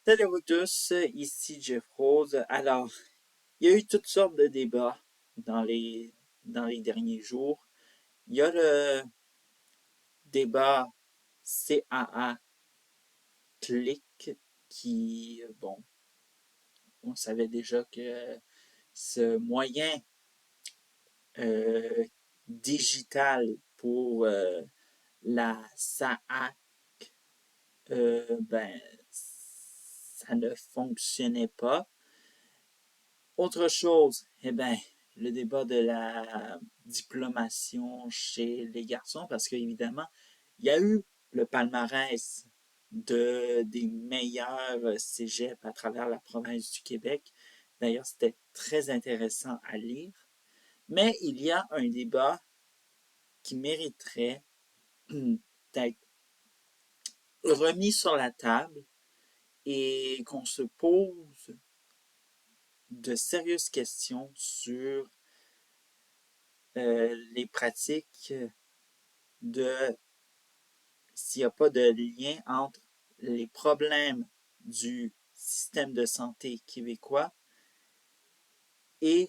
Salut vous tous, ici Jeff Rose. Alors, il y a eu toutes sortes de débats dans les derniers jours. Il y a le débat CAA Click qui, bon, on savait déjà que ce moyen euh, digital pour la SAAC, ben, ça ne fonctionnait pas. Autre chose, eh bien, le débat de la diplomation chez les garçons, parce qu'évidemment, il y a eu le palmarès des meilleurs cégeps à travers la province du Québec. D'ailleurs, c'était très intéressant à lire. Mais il y a un débat qui mériterait d'être remis sur la table et qu'on se pose de sérieuses questions sur les pratiques de s'il n'y a pas de lien entre les problèmes du système de santé québécois et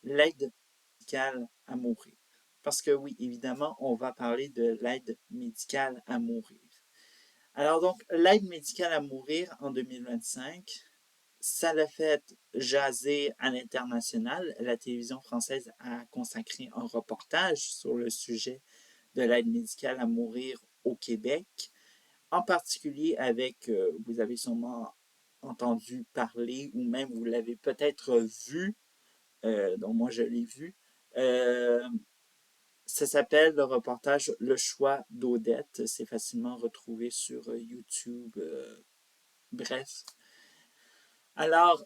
l'aide médicale à mourir. Parce que oui, évidemment, on va parler de l'aide médicale à mourir. Alors donc, l'aide médicale à mourir en 2025, ça l'a fait jaser à l'international. La télévision française a consacré un reportage sur le sujet de l'aide médicale à mourir au Québec, en particulier avec, vous avez sûrement entendu parler ou même vous l'avez peut-être vu, donc moi je l'ai vu. Euh, Ça s'appelle le reportage Le choix d'Odette. C'est facilement retrouvé sur YouTube. Bref. Alors,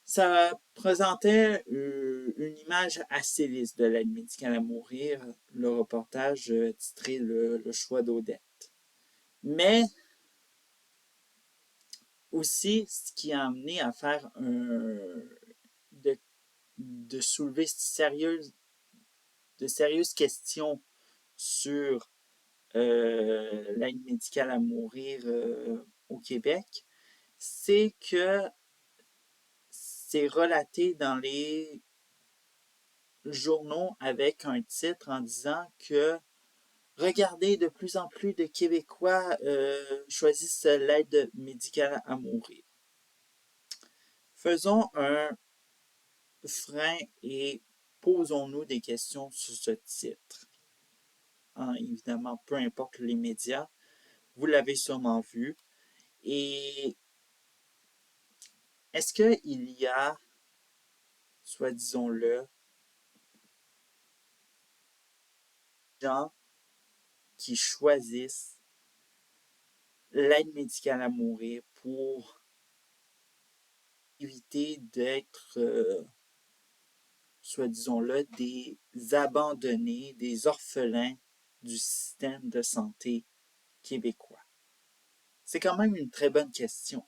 ça présentait une image assez lisse de l'aide médicale à mourir, le reportage titré Le choix d'Odette. Mais aussi, ce qui a amené à faire de, de soulever de sérieuses questions sur l'aide médicale à mourir au Québec, c'est que c'est relaté dans les journaux avec un titre en disant que regardez, de plus en plus de Québécois choisissent l'aide médicale à mourir. Faisons un frein et posons-nous des questions sur ce titre. Évidemment, peu importe les médias, vous l'avez sûrement vu. Et est-ce qu'il y a, soit disons-le, des gens qui choisissent l'aide médicale à mourir pour éviter d'être, soit disons-le, des abandonnés, des orphelins du système de santé québécois? C'est quand même une très bonne question,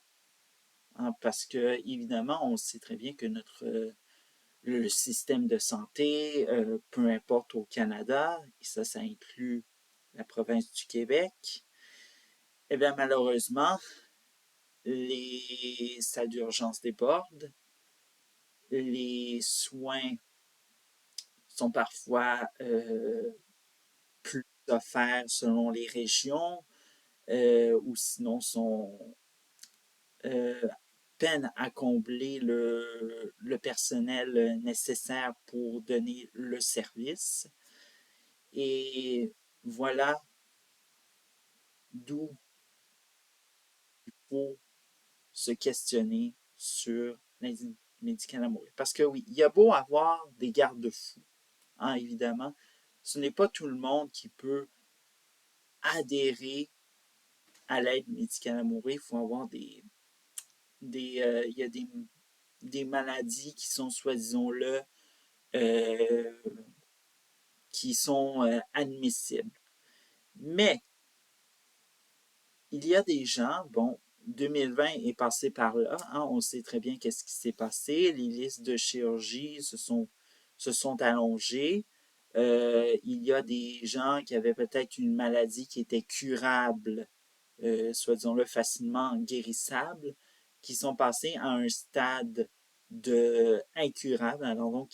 hein, parce que évidemment, on sait très bien que le système de santé, peu importe au Canada, et ça inclut la province du Québec, eh bien malheureusement, les salles d'urgence débordent, les soins sont parfois plus offerts selon les régions, ou sinon sont euh, peine à combler le personnel nécessaire pour donner le service. Et voilà d'où il faut se questionner sur l'aide médicale à mourir. Parce que oui, il y a beau avoir des garde-fous, hein, évidemment, ce n'est pas tout le monde qui peut adhérer à l'aide médicale à mourir. Il faut avoir il y a des maladies qui sont, soi-disant-le, euh, qui sont admissibles. Mais il y a des gens, bon, 2020 est passé par là, hein, on sait très bien qu'est-ce qui s'est passé, les listes de chirurgie se sont allongées, il y a des gens qui avaient peut-être une maladie qui était curable soit disons-le, facilement guérissables, qui sont passés à un stade de incurable, alors donc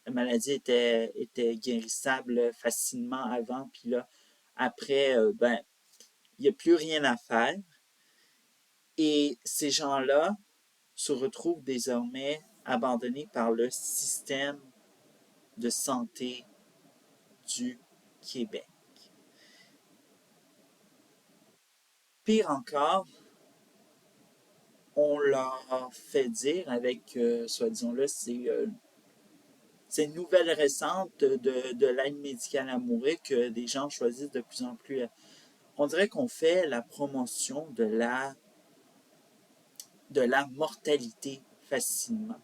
la maladie était guérissable facilement avant, puis là, après, ben, il n'y a plus rien à faire. Et ces gens-là se retrouvent désormais abandonnés par le système de santé du Québec. Pire encore, on leur fait dire avec, soi-disant-le, ces nouvelles récentes de l'aide médicale à mourir que des gens choisissent de plus en plus. On dirait qu'on fait la promotion de la mortalité facilement.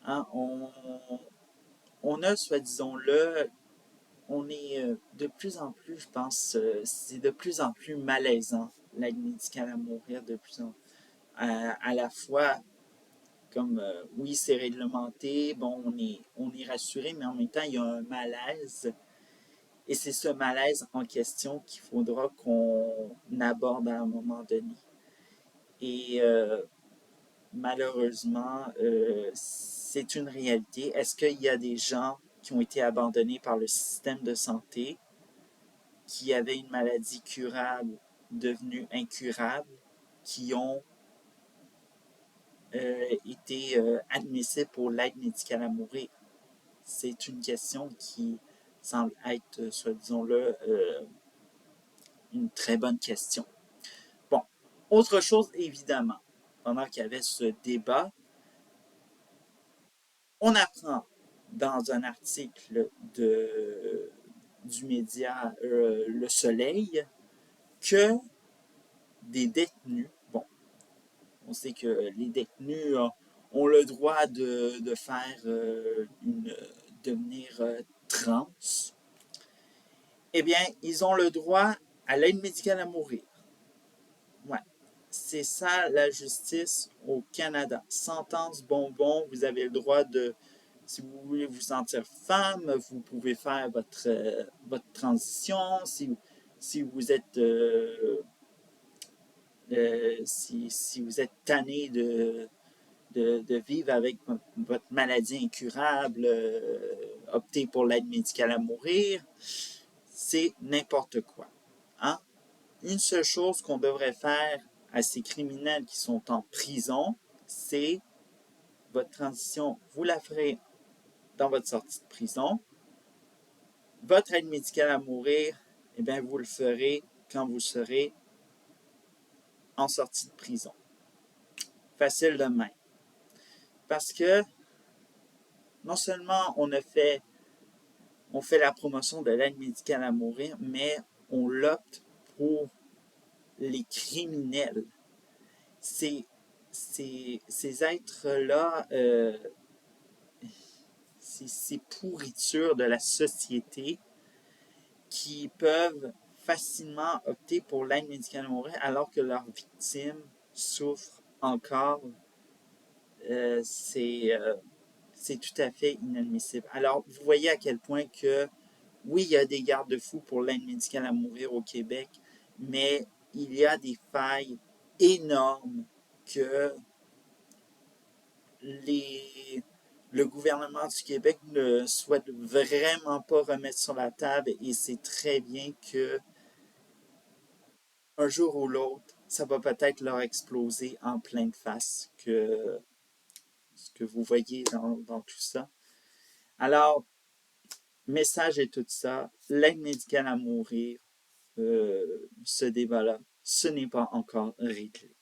Hein, on a, soi-disant-le, on est de plus en plus, je pense, c'est de plus en plus malaisant, l'aide médicale à mourir, de plus en à la fois comme oui, c'est réglementé, bon, on est rassuré, mais en même temps, il y a un malaise. Et c'est ce malaise en question qu'il faudra qu'on aborde à un moment donné. Et malheureusement, c'est une réalité. Est-ce qu'il y a des gens qui ont été abandonnés par le système de santé, qui avaient une maladie curable devenue incurable, qui ont été admissibles pour l'aide médicale à mourir? C'est une question qui semble être, disons-le, une très bonne question. Bon, autre chose, évidemment, pendant qu'il y avait ce débat, on apprend dans un article du média Le Soleil que des détenus, bon, on sait que les détenus ont le droit de faire devenir trans, eh bien, ils ont le droit à l'aide médicale à mourir. Ouais. C'est ça la justice au Canada. Sentence bonbon, vous avez le droit de, si vous voulez vous sentir femme, vous pouvez faire votre transition. Si vous êtes si vous êtes tanné de vivre avec votre maladie incurable, optez pour l'aide médicale à mourir, c'est n'importe quoi. Hein? Une seule chose qu'on devrait faire à ces criminels qui sont en prison, c'est votre transition, vous la ferez dans votre sortie de prison. Votre aide médicale à mourir, eh bien, vous le ferez quand vous serez en sortie de prison. Facile de même. Parce que non seulement on fait la promotion de l'aide médicale à mourir, mais on l'opte pour les criminels. Ces êtres-là, ces pourritures de la société qui peuvent facilement opter pour l'aide médicale à mourir alors que leurs victimes souffrent encore, c'est tout à fait inadmissible. Alors, vous voyez à quel point que, oui, il y a des garde-fous pour l'aide médicale à mourir au Québec, mais il y a des failles énormes que les, le gouvernement du Québec ne souhaite vraiment pas remettre sur la table et c'est très bien que un jour ou l'autre, ça va peut-être leur exploser en pleine face que ce que vous voyez dans tout ça. Alors, message est tout ça, l'aide médicale à mourir, ce débat-là, ce n'est pas encore réglé.